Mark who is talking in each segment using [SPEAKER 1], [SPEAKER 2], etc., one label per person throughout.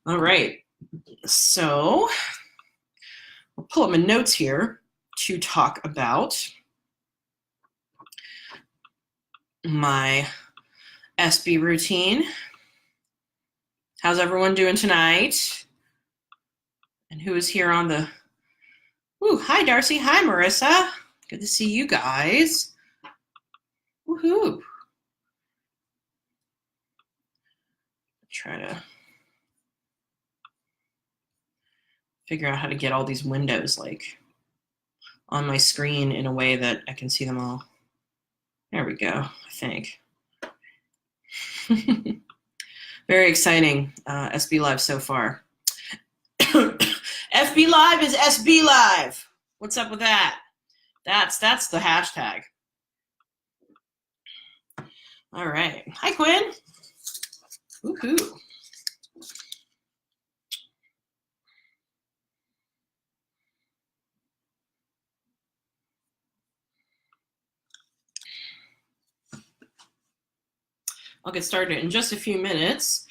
[SPEAKER 1] All right, so I'll pull up my notes here to talk about my SB routine. How's everyone doing tonight? And who is here on the... Ooh, hi, Darcy. Hi, Marissa. Good to see you guys. Woohoo. Try to figure out how to get all these windows like on my screen in a way that I can see them all. There we go, I think. Very exciting SB Live so far. FB Live is SB Live. What's up with that? That's the hashtag. All right. Hi, Quinn. Woohoo. I'll get started in just a few minutes.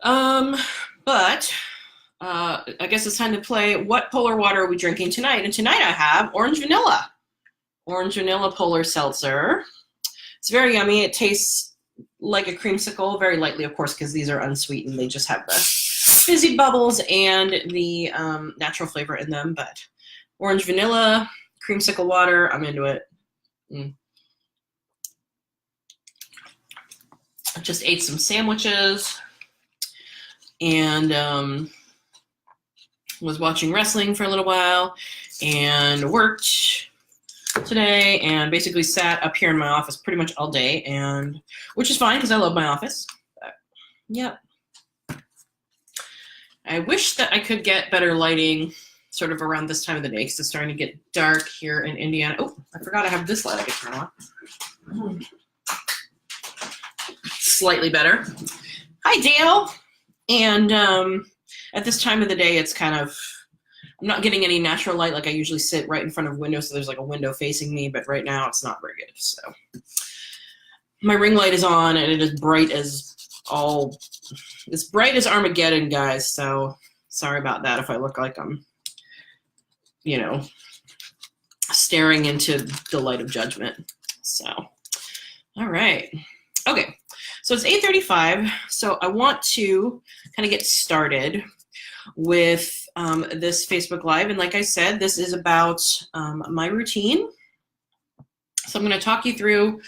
[SPEAKER 1] But I guess it's time to play What Polar Water Are We Drinking Tonight? And tonight I have orange vanilla polar seltzer. It's very yummy. It tastes like a creamsicle, very lightly, of course, because these are unsweetened. They just have the fizzy bubbles and the natural flavor in them. But orange vanilla, creamsicle water, I'm into it. I just ate some sandwiches and was watching wrestling for a little while and worked today and basically sat up here in my office pretty much all day, and which is fine because I love my office. But, yep. I wish that I could get better lighting sort of around this time of the day because it's starting to get dark here in Indiana. Oh, I forgot I have this light I could turn on. Slightly better. Hi, Dale. And at this time of the day, it's kind of, I'm not getting any natural light. Like I usually sit right in front of windows, so there's like a window facing me, but right now it's not very good. So my ring light is on and it is bright as Armageddon, guys. So sorry about that if I look like I'm, staring into the light of judgment. So, all right. Okay. So it's 8:35, so I want to kind of get started with this Facebook Live. And like I said, this is about my routine. So I'm going to talk you through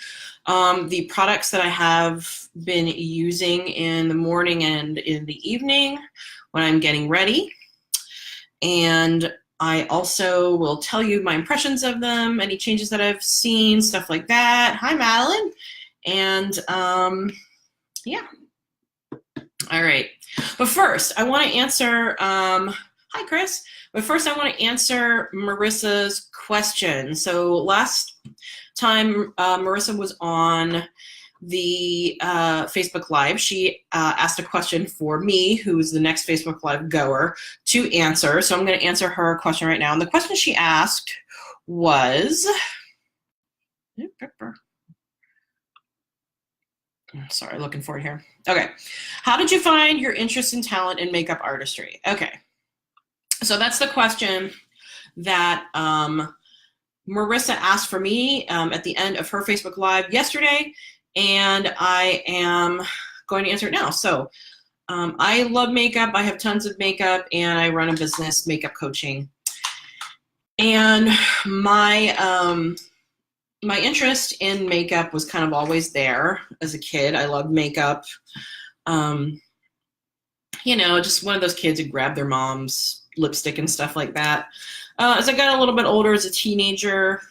[SPEAKER 1] the products that I have been using in the morning and in the evening when I'm getting ready. And I also will tell you my impressions of them, any changes that I've seen, stuff like that. Hi, Madeline. And yeah. All right. But first, I want to answer, hi, Chris. But first, I want to answer Marissa's question. So last time Marissa was on the Facebook Live, she asked a question for me, who's the next Facebook Live goer, to answer. So I'm going to answer her question right now. And the question she asked was... Sorry, looking for it here. Okay. How did you find your interest and talent in makeup artistry? Okay. So that's the question that Marissa asked for me at the end of her Facebook Live yesterday, and I am going to answer it now. So I love makeup. I have tons of makeup, and I run a business, makeup coaching. And my interest in makeup was kind of always there as a kid. I loved makeup. Just one of those kids who grabbed their mom's lipstick and stuff like that. As I got a little bit older as a teenager,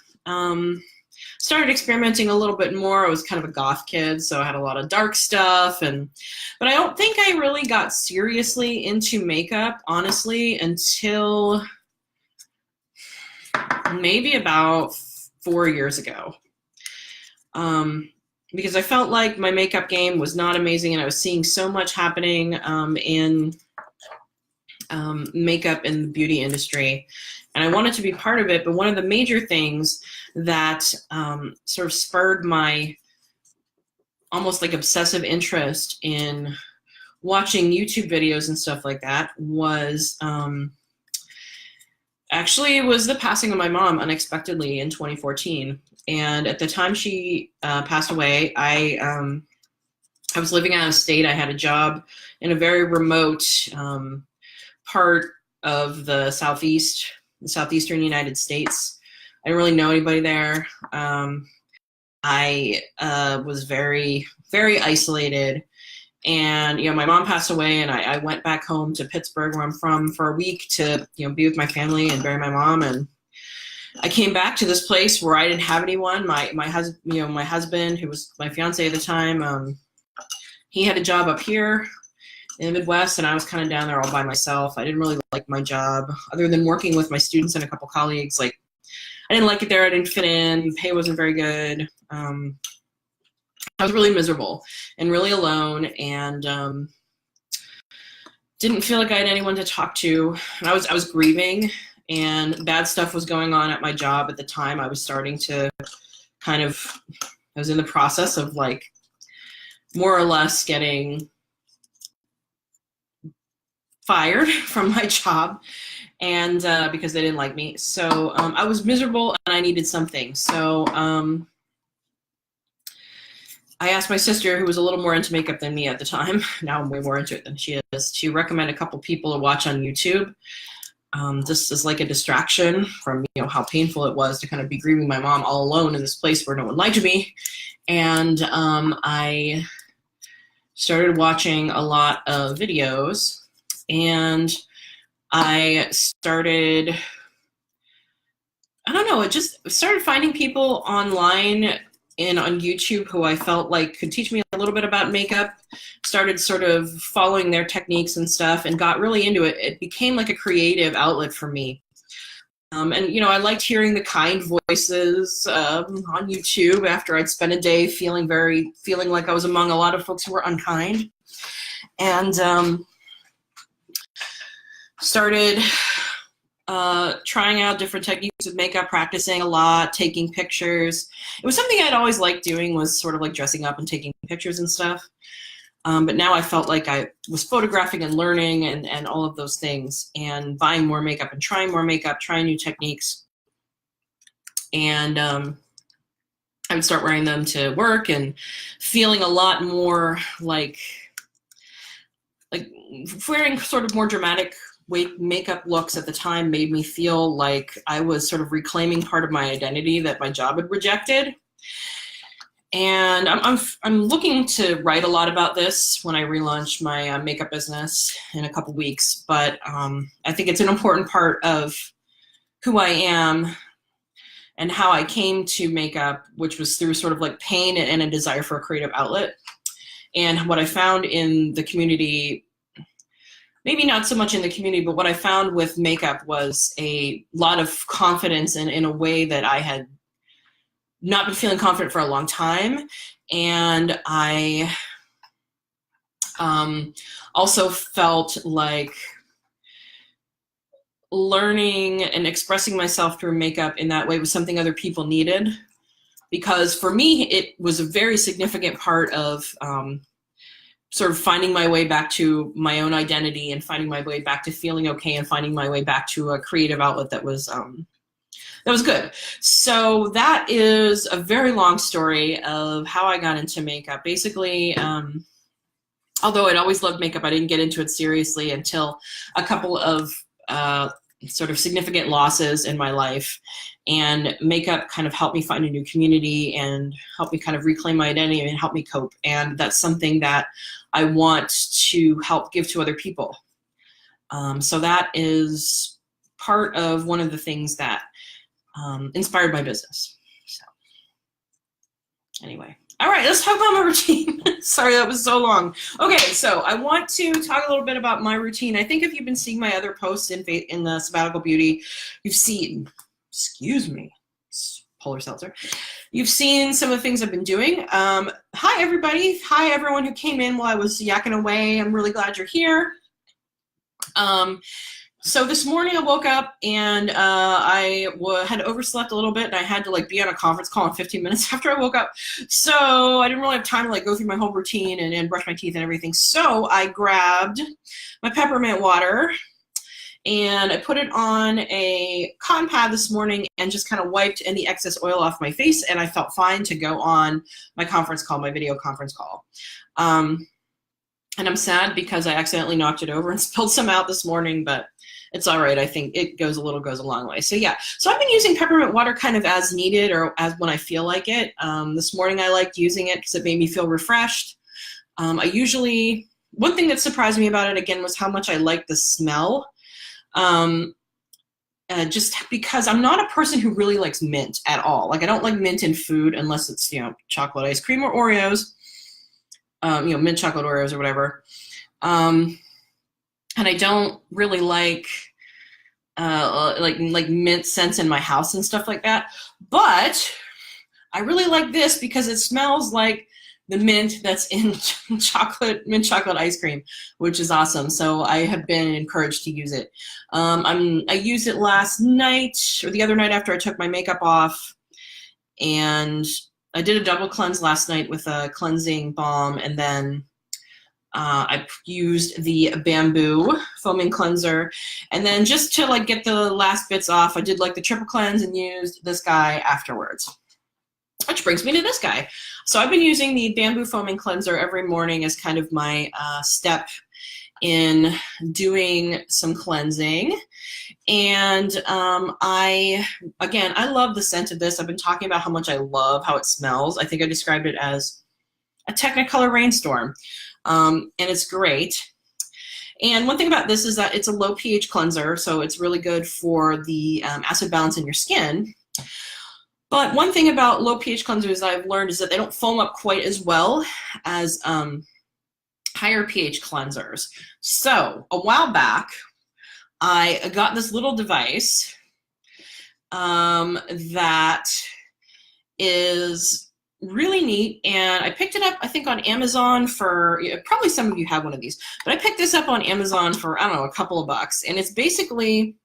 [SPEAKER 1] started experimenting a little bit more. I was kind of a goth kid, so I had a lot of dark stuff. But I don't think I really got seriously into makeup, honestly, until maybe about 4 years ago, because I felt like my makeup game was not amazing, and I was seeing so much happening in makeup in the beauty industry, and I wanted to be part of it. But one of the major things that sort of spurred my almost like obsessive interest in watching YouTube videos and stuff like that was actually it was the passing of my mom unexpectedly in 2014. And at the time she passed away, I was living out of state. I had a job in a very remote part of the southeastern United States. I didn't really know anybody there. I was very, very isolated. And, my mom passed away, and I went back home to Pittsburgh, where I'm from, for a week to, be with my family and bury my mom. And I came back to this place where I didn't have anyone. My husband, who was my fiance at the time, he had a job up here in the Midwest, and I was kind of down there all by myself. I didn't really like my job, other than working with my students and a couple colleagues. Like, I didn't like it there. I didn't fit in. Pay wasn't very good. I was really miserable and really alone, and didn't feel like I had anyone to talk to. And I was grieving, and bad stuff was going on at my job at the time. I was starting to I was in the process of like more or less getting fired from my job, and because they didn't like me. So I was miserable, and I needed something. So I asked my sister, who was a little more into makeup than me at the time, now I'm way more into it than she is, to recommend a couple people to watch on YouTube. This is like a distraction from how painful it was to kind of be grieving my mom all alone in this place where no one liked me. And I started watching a lot of videos, and I started, I just started finding people online and on YouTube who I felt like could teach me a little bit about makeup, started sort of following their techniques and stuff, and got really into it. It became like a creative outlet for me. And I liked hearing the kind voices on YouTube after I'd spent a day feeling like I was among a lot of folks who were unkind. And started trying out different techniques of makeup, practicing a lot, taking pictures. It was something I'd always liked doing, was sort of like dressing up and taking pictures and stuff. But now I felt like I was photographing and learning and all of those things, and buying more makeup and trying more makeup, trying new techniques. And I would start wearing them to work and feeling a lot more like wearing sort of more dramatic makeup looks at the time made me feel like I was sort of reclaiming part of my identity that my job had rejected. And I'm looking to write a lot about this when I relaunch my makeup business in a couple weeks. But I think it's an important part of who I am and how I came to makeup, which was through sort of like pain and a desire for a creative outlet. And what I found in the community, maybe not so much in the community, but what I found with makeup was a lot of confidence in a way that I had not been feeling confident for a long time. And I also felt like learning and expressing myself through makeup in that way was something other people needed. Because for me, it was a very significant part of sort of finding my way back to my own identity and finding my way back to feeling okay and finding my way back to a creative outlet that was good. So that is a very long story of how I got into makeup. Basically, although I'd always loved makeup, I didn't get into it seriously until a couple of sort of significant losses in my life. And makeup kind of helped me find a new community and helped me kind of reclaim my identity and help me cope. And that's something that I want to help give to other people. So that is part of one of the things that inspired my business. So anyway, all right, let's talk about my routine. Sorry, that was so long. Okay, so I want to talk a little bit about my routine. I think if you've been seeing my other posts in the Sabbatical Beauty, you've seen, excuse me, polar seltzer. You've seen some of the things I've been doing. Hi, everybody. Hi, everyone who came in while I was yakking away. I'm really glad you're here. So this morning I woke up and had overslept a little bit, and I had to like be on a conference call in 15 minutes after I woke up. So I didn't really have time to like go through my whole routine and brush my teeth and everything. So I grabbed my peppermint water and I put it on a cotton pad this morning and just kind of wiped any excess oil off my face, and I felt fine to go on my conference call, my video conference call. And I'm sad because I accidentally knocked it over and spilled some out this morning, but it's all right. I think it goes a long way. So yeah, so I've been using peppermint water kind of as needed or as when I feel like it. This morning I liked using it because it made me feel refreshed. One thing that surprised me about it again was how much I like the smell. Just because I'm not a person who really likes mint at all. Like I don't like mint in food unless it's, chocolate ice cream or Oreos. Mint chocolate Oreos or whatever. And I don't really like mint scents in my house and stuff like that. But I really like this because it smells like the mint that's in mint chocolate ice cream, which is awesome. So I have been encouraged to use it. I used it last night or the other night after I took my makeup off, and I did a double cleanse last night with a cleansing balm, and then I used the bamboo foaming cleanser, and then just to like get the last bits off, I did like the triple cleanse and used this guy afterwards. Which brings me to this guy. So I've been using the bamboo foaming cleanser every morning as kind of my step in doing some cleansing. And I love the scent of this. I've been talking about how much I love how it smells. I think I described it as a Technicolor rainstorm. And it's great. And one thing about this is that it's a low pH cleanser, so it's really good for the acid balance in your skin. But one thing about low pH cleansers I've learned is that they don't foam up quite as well as higher pH cleansers. So a while back, I got this little device that is really neat, and I picked it up, I think, on Amazon for, probably some of you have one of these, but I picked this up on Amazon for, I don't know, a couple of bucks, and it's basically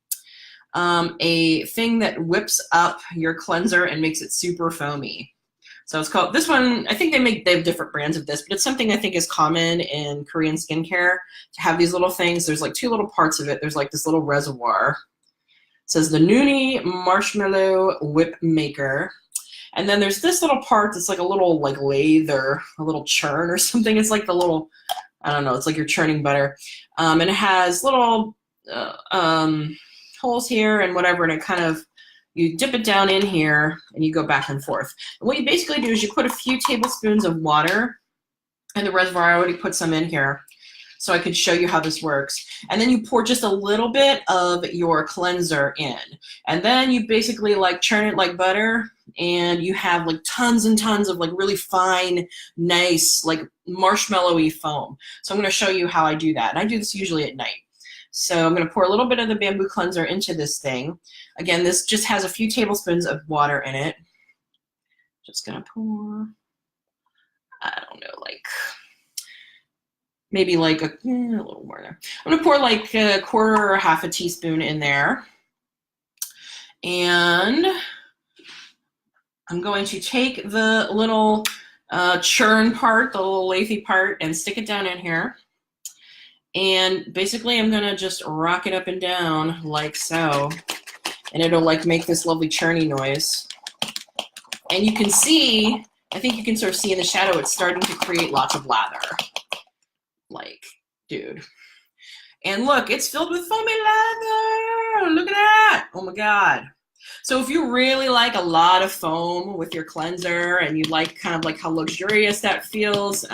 [SPEAKER 1] a thing that whips up your cleanser and makes it super foamy. So it's called, this one, I think they have different brands of this, but it's something I think is common in Korean skincare to have these little things. There's like two little parts of it. There's like this little reservoir. It says the Noonie Marshmallow Whip Maker. And then there's this little part that's like a little like lathe or a little churn or something. It's like the little, I don't know, it's like you're churning butter. And it has little holes here and whatever, and it kind of, you dip it down in here and you go back and forth. And what you basically do is you put a few tablespoons of water in the reservoir. I already put some in here so I could show you how this works. And then you pour just a little bit of your cleanser in. And then you basically like churn it like butter, and you have like tons and tons of like really fine, nice, like marshmallowy foam. So I'm gonna show you how I do that. And I do this usually at night. So I'm gonna pour a little bit of the bamboo cleanser into this thing. Again, this just has a few tablespoons of water in it. Just gonna pour, I don't know, like, maybe like a little more there. I'm gonna pour like a quarter or half a teaspoon in there. And I'm going to take the little churn part, the little lathy part, and stick it down in here. And basically I'm gonna just rock it up and down like so. And it'll like make this lovely churny noise. And you can see, I think you can sort of see in the shadow, it's starting to create lots of lather. Like, dude. And look, it's filled with foamy lather. Look at that. Oh my God. So if you really like a lot of foam with your cleanser and you like kind of like how luxurious that feels,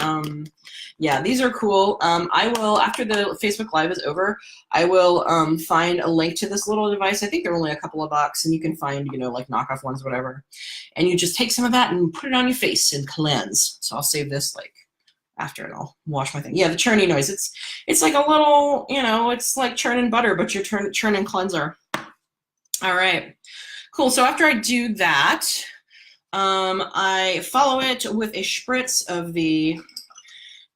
[SPEAKER 1] yeah, these are cool. I will, after the Facebook Live is over, I will find a link to this little device. I think they're only a couple of bucks, and you can find, you know, like knockoff ones, whatever. And you just take some of that and put it on your face and cleanse. So I'll save this like after, and I'll wash my thing. Yeah, the churning noise. It's like a little, you know, it's like churning butter, but you're churning cleanser. All right, cool. So after I do that, I follow it with a spritz of the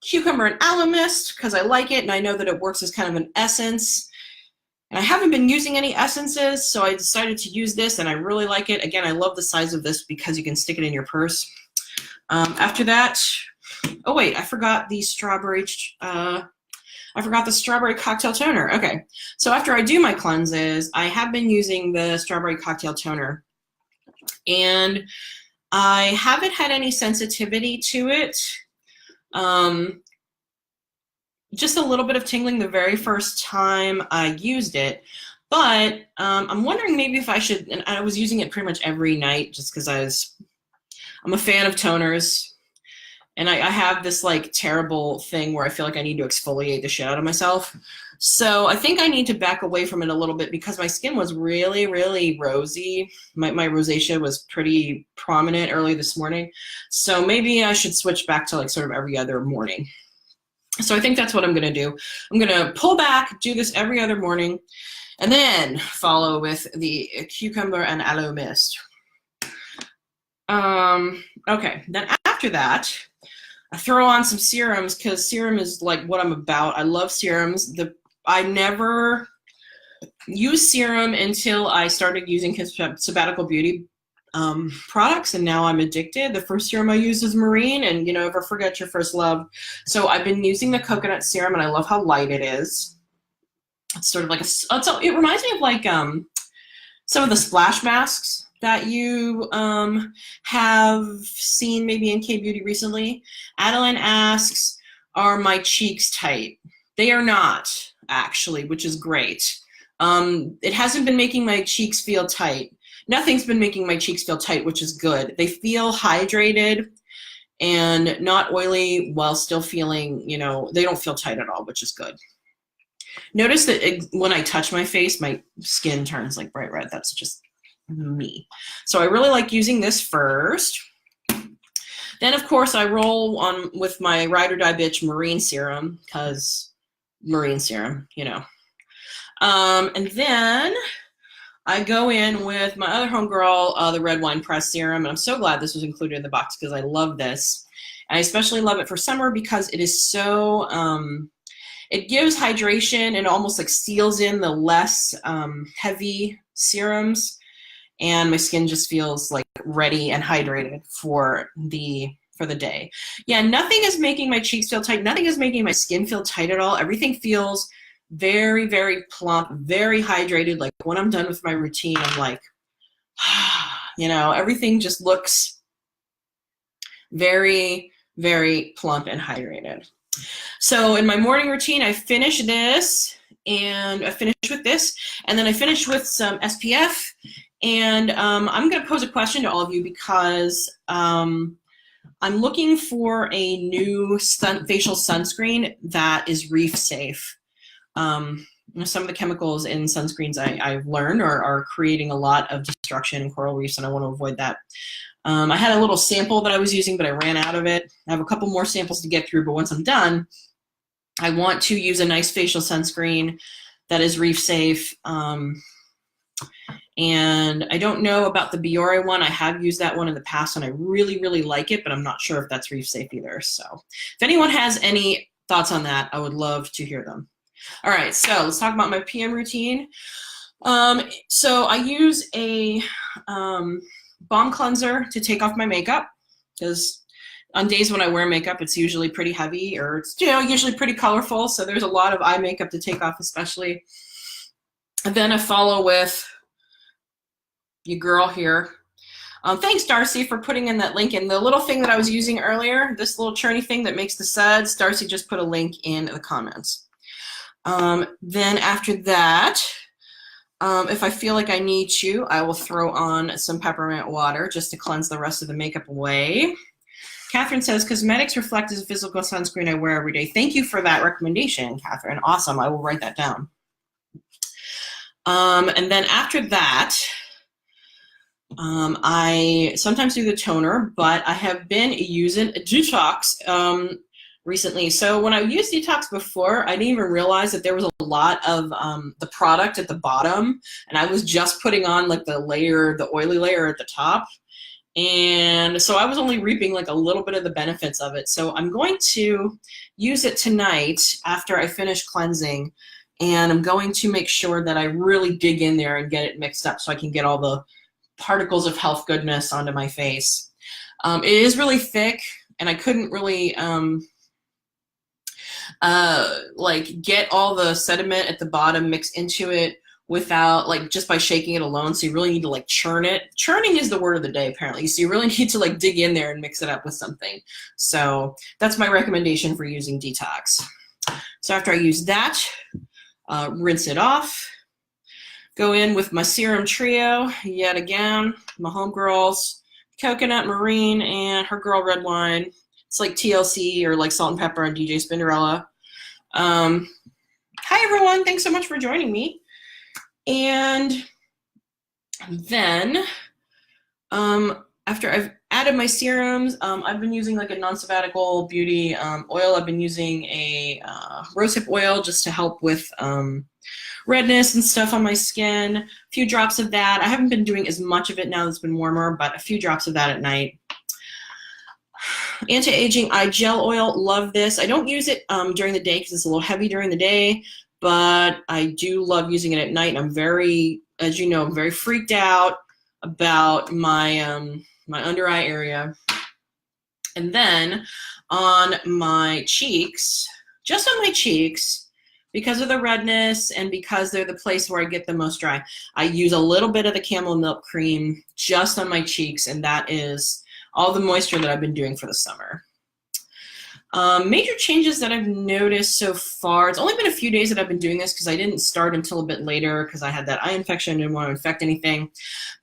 [SPEAKER 1] cucumber and aloe mist because I like it and I know that it works as kind of an essence. And I haven't been using any essences, so I decided to use this, and I really like it. Again, I love the size of this because you can stick it in your purse. After that, oh wait, I forgot the strawberry cocktail toner. Okay, so after I do my cleanses, I have been using the strawberry cocktail toner, and I haven't had any sensitivity to it. Just a little bit of tingling the very first time I used it, but I'm wondering maybe if I should, and I was using it pretty much every night just because I'm a fan of toners, and I have this like terrible thing where I feel like I need to exfoliate the shit out of myself. So I think I need to back away from it a little bit because my skin was really, really rosy. My rosacea was pretty prominent early this morning. So maybe I should switch back to like sort of every other morning. So I think that's what I'm going to do. I'm going to pull back, do this every other morning, and then follow with the cucumber and aloe mist. Okay, then after that, I throw on some serums because serum is like what I'm about. I love serums. I never used serum until I started using Sabbatical Beauty products, and now I'm addicted. The first serum I used is Marine, and you know, never forget your first love. So I've been using the coconut serum, and I love how light it is. It's sort of like it reminds me of like some of the splash masks that you have seen maybe in K-Beauty recently. Adeline asks, are my cheeks tight? They are not, actually, which is great. It hasn't been making my cheeks feel tight. Nothing's been making my cheeks feel tight, which is good. They feel hydrated and not oily while still feeling, you know, they don't feel tight at all, which is good. Notice that when I touch my face, my skin turns like bright red. That's just me. So I really like using this first. Then, of course, I roll on with my Ride or Die Bitch Marine Serum, because Marine Serum, you know. And then I go in with my other homegirl, the Red Wine Press Serum, and I'm so glad this was included in the box because I love this. And I especially love it for summer because it is so, it gives hydration and almost like seals in the less heavy serums, and my skin just feels like ready and hydrated for the day. Yeah, nothing is making my cheeks feel tight. Nothing is making my skin feel tight at all. Everything feels very, very plump, very hydrated. Like when I'm done with my routine, I'm like, you know, everything just looks very, very plump and hydrated. So in my morning routine, I finish this, and I finish with this, and then I finish with some SPF. And I'm going to pose a question to all of you because I'm looking for a new facial sunscreen that is reef safe. Some of the chemicals in sunscreens I've learned are creating a lot of destruction in coral reefs, and I want to avoid that. I had a little sample that I was using, but I ran out of it. I have a couple more samples to get through, but once I'm done, I want to use a nice facial sunscreen that is reef safe. And I don't know about the Biore one. I have used that one in the past, and I really, really like it, but I'm not sure if that's reef safe either. So if anyone has any thoughts on that, I would love to hear them. All right, so let's talk about my PM routine. So I use a balm cleanser to take off my makeup, because on days when I wear makeup, it's usually pretty heavy, or it's, you know, usually pretty colorful. So there's a lot of eye makeup to take off, especially. And then I follow with your girl here. Thanks, Darcy, for putting in that link. And the little thing that I was using earlier, this little churny thing that makes the suds, Darcy just put a link in the comments. Then after that, if I feel like I need to, I will throw on some peppermint water just to cleanse the rest of the makeup away. Catherine says, cosmetics reflect as a physical sunscreen I wear every day. Thank you for that recommendation, Catherine. Awesome. I will write that down. And then after that, I sometimes do the toner, but I have been using Detox recently. So when I used Detox before, I didn't even realize that there was a lot of the product at the bottom, and I was just putting on like the oily layer at the top. And so I was only reaping like a little bit of the benefits of it. So I'm going to use it tonight after I finish cleansing And I'm going to make sure that I really dig in there and get it mixed up so I can get all the particles of health goodness onto my face. It is really thick, and I couldn't really like get all the sediment at the bottom mixed into it without, like, just by shaking it alone. So you really need to like churn it. Churning is the word of the day, apparently. So you really need to like dig in there and mix it up with something. So that's my recommendation for using detox. So after I use that, rinse it off. Go in with my serum trio yet again. My homegirls, Coconut Marine and her girl Red Wine. It's like TLC or like Salt and Pepper and DJ Spinderella. Hi everyone, thanks so much for joining me. And then after I've added my serums, I've been using like a non-sabbatical beauty oil. I've been using a rosehip oil just to help with redness and stuff on my skin. A few drops of that. I haven't been doing as much of it now that it's been warmer, but a few drops of that at night. Anti-aging eye gel oil, love this. I don't use it during the day because it's a little heavy during the day, but I do love using it at night. And I'm very, as you know, I'm very freaked out about my my under eye area. And then on my cheeks, just on my cheeks, because of the redness and because they're the place where I get the most dry, I use a little bit of the camel milk cream just on my cheeks, and that is all the moisture that I've been doing for the summer. Major changes that I've noticed so far, it's only been a few days that I've been doing this because I didn't start until a bit later because I had that eye infection and didn't want to infect anything.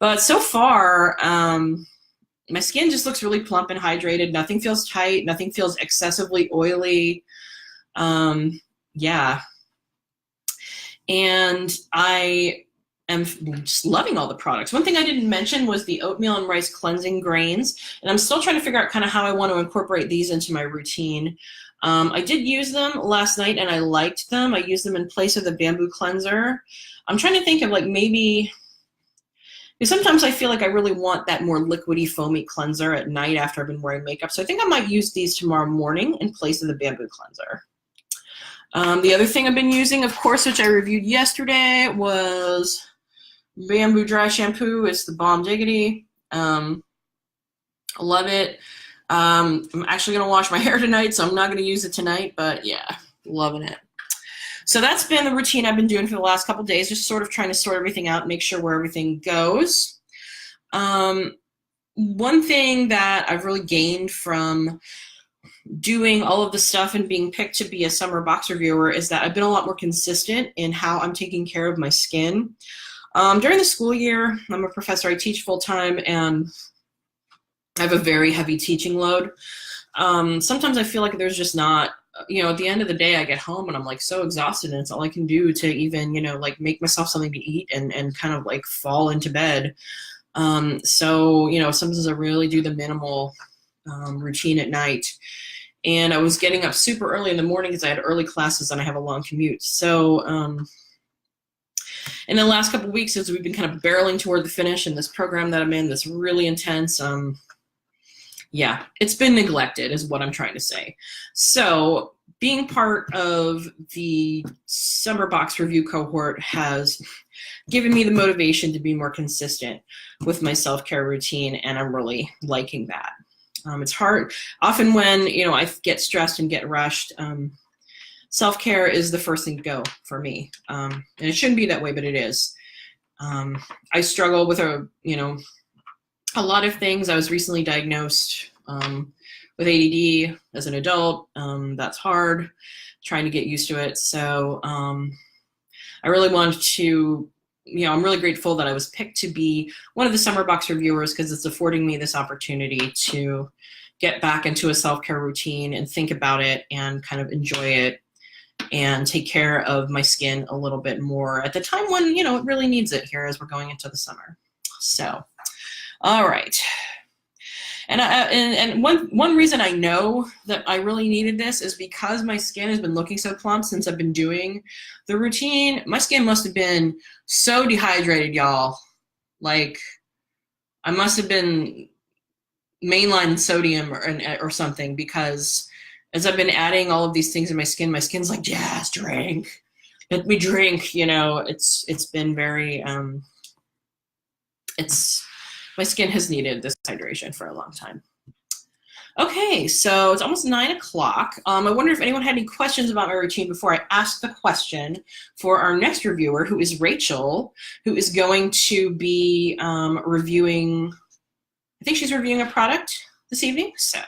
[SPEAKER 1] But so far, my skin just looks really plump and hydrated. Nothing feels tight. Nothing feels excessively oily. Yeah. And I am just loving all the products. One thing I didn't mention was the oatmeal and rice cleansing grains, and I'm still trying to figure out kind of how I want to incorporate these into my routine. I did use them last night and I liked them. I used them in place of the bamboo cleanser. I'm trying to think of like maybe, because sometimes I feel like I really want that more liquidy, foamy cleanser at night after I've been wearing makeup. So I think I might use these tomorrow morning in place of the bamboo cleanser. The other thing I've been using, of course, which I reviewed yesterday, was Bamboo Dry Shampoo. It's the Bomb Diggity. I love it. I'm actually going to wash my hair tonight, so I'm not going to use it tonight, but yeah, loving it. So that's been the routine I've been doing for the last couple days, just sort of trying to sort everything out, make sure where everything goes. One thing that I've really gained from doing all of the stuff and being picked to be a summer box reviewer is that I've been a lot more consistent in how I'm taking care of my skin. During the school year, I'm a professor, I teach full-time, and I have a very heavy teaching load. Sometimes I feel like there's just not, you know, at the end of the day, I get home and I'm like so exhausted and it's all I can do to even, you know, like make myself something to eat and kind of like fall into bed. So, you know, sometimes I really do the minimal routine at night. And I was getting up super early in the morning because I had early classes and I have a long commute. So in the last couple of weeks, as we've been kind of barreling toward the finish in this program that I'm in that's really intense, yeah, it's been neglected is what I'm trying to say. So being part of the summer box review cohort has given me the motivation to be more consistent with my self-care routine, and I'm really liking that. It's hard. Often when, you know, I get stressed and get rushed, self-care is the first thing to go for me. And it shouldn't be that way, but it is. I struggle with a lot of things. I was recently diagnosed with ADD as an adult. That's hard, trying to get used to it. So I really wanted to, I'm really grateful that I was picked to be one of the summer box reviewers because it's affording me this opportunity to get back into a self-care routine and think about it and kind of enjoy it and take care of my skin a little bit more at the time when, it really needs it here as we're going into the summer. So, all right. And one reason I know that I really needed this is because my skin has been looking so plump since I've been doing the routine. My skin must have been so dehydrated, y'all. Like, I must have been mainline sodium or something, because as I've been adding all of these things in my skin's like, yes, drink. let me drink, you know, it's been very, my skin has needed this hydration for a long time. Okay, so it's almost 9 o'clock. I wonder if anyone had any questions about my routine before I ask the question for our next reviewer, who is Rachel, who is going to be reviewing, I think she's reviewing a product this evening, so.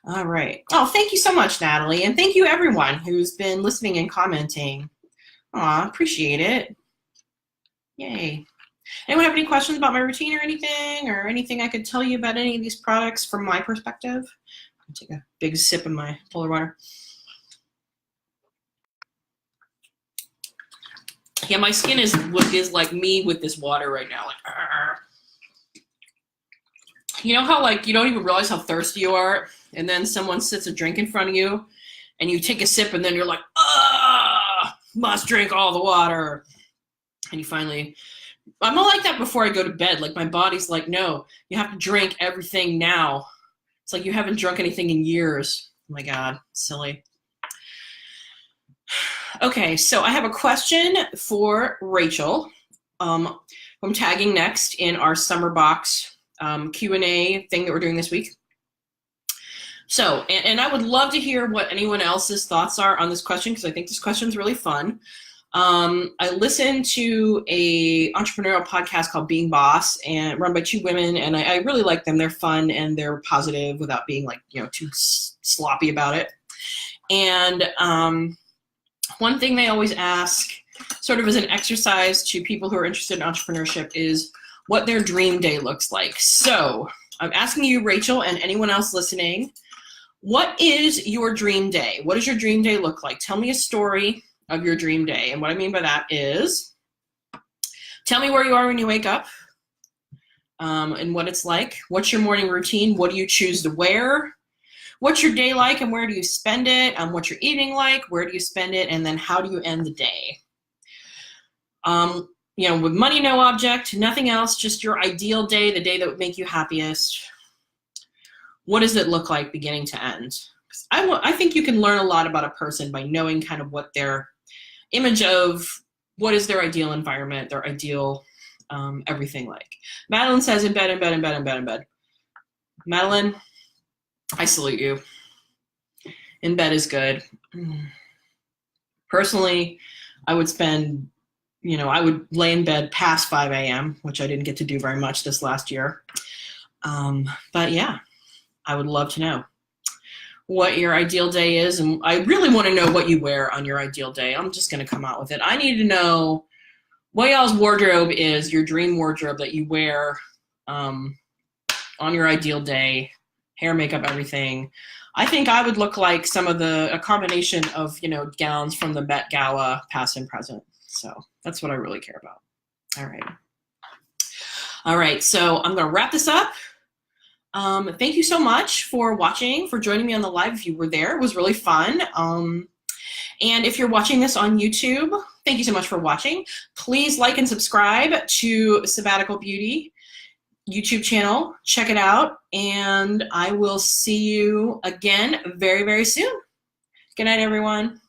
[SPEAKER 1] All right. Oh, thank you so much, Natalie, and thank you everyone who's been listening and commenting. Aw, appreciate it. Yay. Anyone have any questions about my routine or anything I could tell you about any of these products from my perspective? I'll take a big sip of my polar water. Yeah, my skin is like me with this water right now. Like, argh. You know how like you don't even realize how thirsty you are, and then someone sits a drink in front of you, and you take a sip, and then you're like, ah, must drink all the water, and you finally. I'm not like that before I go to bed. Like my body's like, no, you have to drink everything now. It's like you haven't drunk anything in years. Oh my God, silly. Okay, so I have a question for Rachel. I'm tagging next in our summer box Q&A thing that we're doing this week. So, and I would love to hear what anyone else's thoughts are on this question, because I think this question is really fun. I listened to a entrepreneurial podcast called Being Boss, and run by 2 women, and I really like them. They're fun and they're positive without being like, you know, too sloppy about it. And one thing they always ask, sort of as an exercise to people who are interested in entrepreneurship, is what their dream day looks like. So I'm asking you, Rachel, and anyone else listening, what is your dream day? What does your dream day look like? Tell me a story of your dream day. And what I mean by that is, tell me where you are when you wake up, and what it's like. What's your morning routine? What do you choose to wear? What's your day like and where do you spend it? What's your evening like? Where do you spend it? And then how do you end the day? You know, with money, no object, nothing else, just your ideal day, the day that would make you happiest. What does it look like beginning to end? I think you can learn a lot about a person by knowing kind of what their image of what is their ideal environment, their ideal everything like. Madeline says in bed, in bed, in bed, in bed, in bed. Madeline, I salute you. In bed is good. Personally, I would spend, you know, I would lay in bed past 5 a.m., which I didn't get to do very much this last year. But yeah, I would love to know what your ideal day is, and I really want to know what you wear on your ideal day. I'm just going to come out with it. I need to know what y'all's wardrobe is, your dream wardrobe that you wear on your ideal day, hair, makeup, everything. I think I would look like a combination of, you know, gowns from the Met Gala, past and present. So that's what I really care about. All right, so I'm going to wrap this up. Thank you so much for watching, for joining me on the live. If you were there, it was really fun. And if you're watching this on YouTube, thank you so much for watching. Please like and subscribe to Sabbatical Beauty YouTube channel. Check it out, and I will see you again very, very soon. Good night, everyone.